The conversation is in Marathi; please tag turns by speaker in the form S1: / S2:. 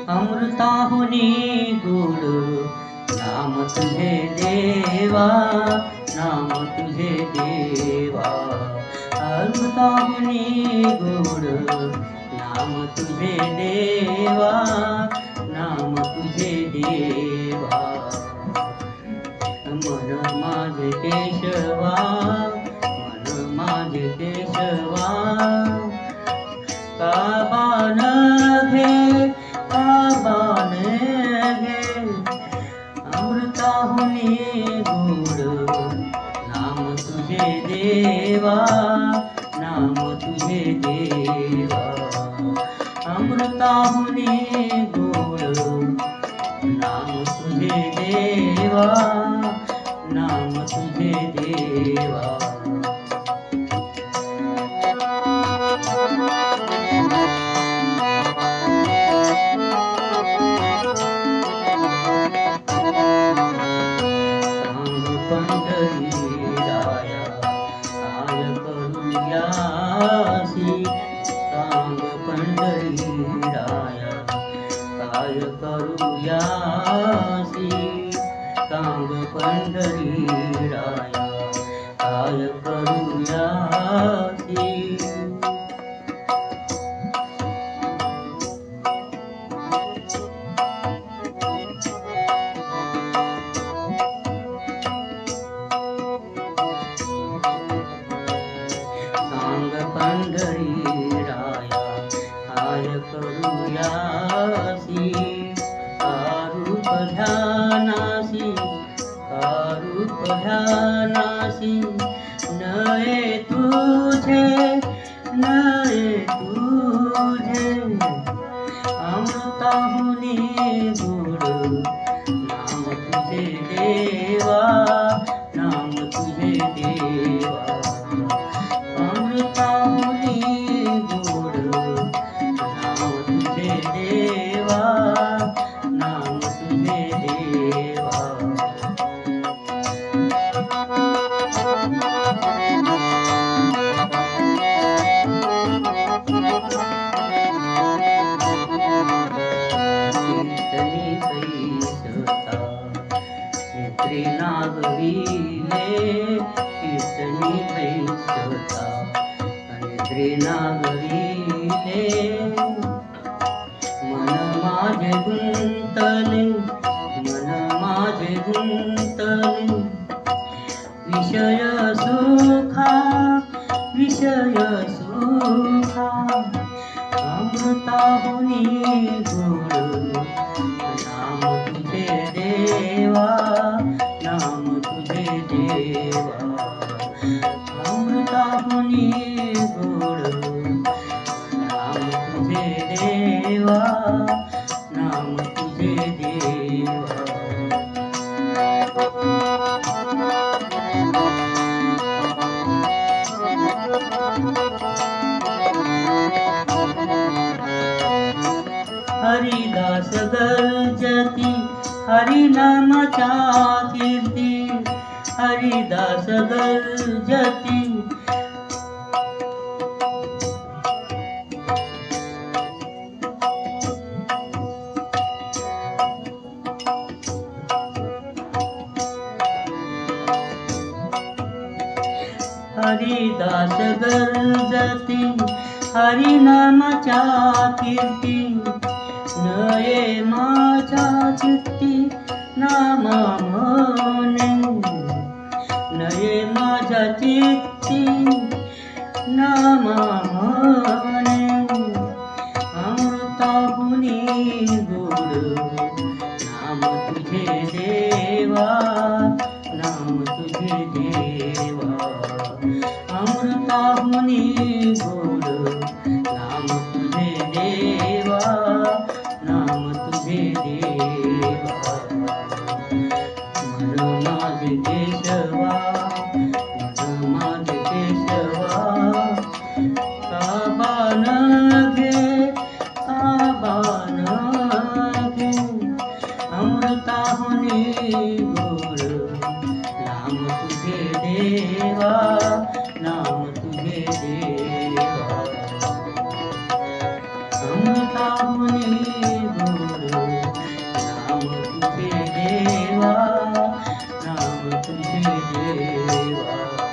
S1: अमृताहुनी गोड नाम तुझे देवा, नाम तुझे देवा. अमृताहुनी गोड नाम तुझे देवा, नाम तुझे देवा. मन माझे केशवा, मन माझे केशवा, काबान घे, काबान घे. अमृताहुनी गोड नाम तुझे देवा, नाम तुझे देवा. अमृताहुनी गोड नाम तुझे देवा, नाम तुझे देवा. पंढरीराया काय करूयासी, सांग पंढरीराया काय करूयासी, सांग पंढरीराया काय करूयासी. पंढरीराया काय करूयासी, कारूप ध्यानासी, कारूप ध्यानासी. नये तुझे, नये तुझे. अमृताहुनी गोड नाम तुझे देवा, नाम तुझे देवा. अमृताहुनी गोड नाम तुझे देवा, नाम तुझे देवा. कीर्तनी कैसता नेत्री नागविले, कीर्तनी कैसता नेत्री नागविले. मन माझे गुंतले, मन माझे गुंतले. विषय सुखा, विषय सुखा. अमृताहुनी गोड नाम तुझे देवा, नाम तुझे देवा. अमृताहुनी गोड नाम तुझे देवा, नाम तुझे देवा. हरिदास गर्जती हरिनामाच्या कीर्ती, हरिदास गर्जती. हरिदास गर्जती हरिनामाच्या कीर्ती. नये माझ्या चित्ती नामा म्हणे, नये माझ्या चित्ती नामा म्हणे. अमृताहुनी गोड नाम तुझे देवा, नाम तुझे देवा. अमृताहुनी गोड नाम तुझे देवा, नाम तुझे देवा. मन माझे केशवा, मन माझे केशवा. काबान घे, काबान घे. अमृताहुनी गोड नाम तुझे देवा, नाम तुझे देवा. अमृताहुनी गोड देवा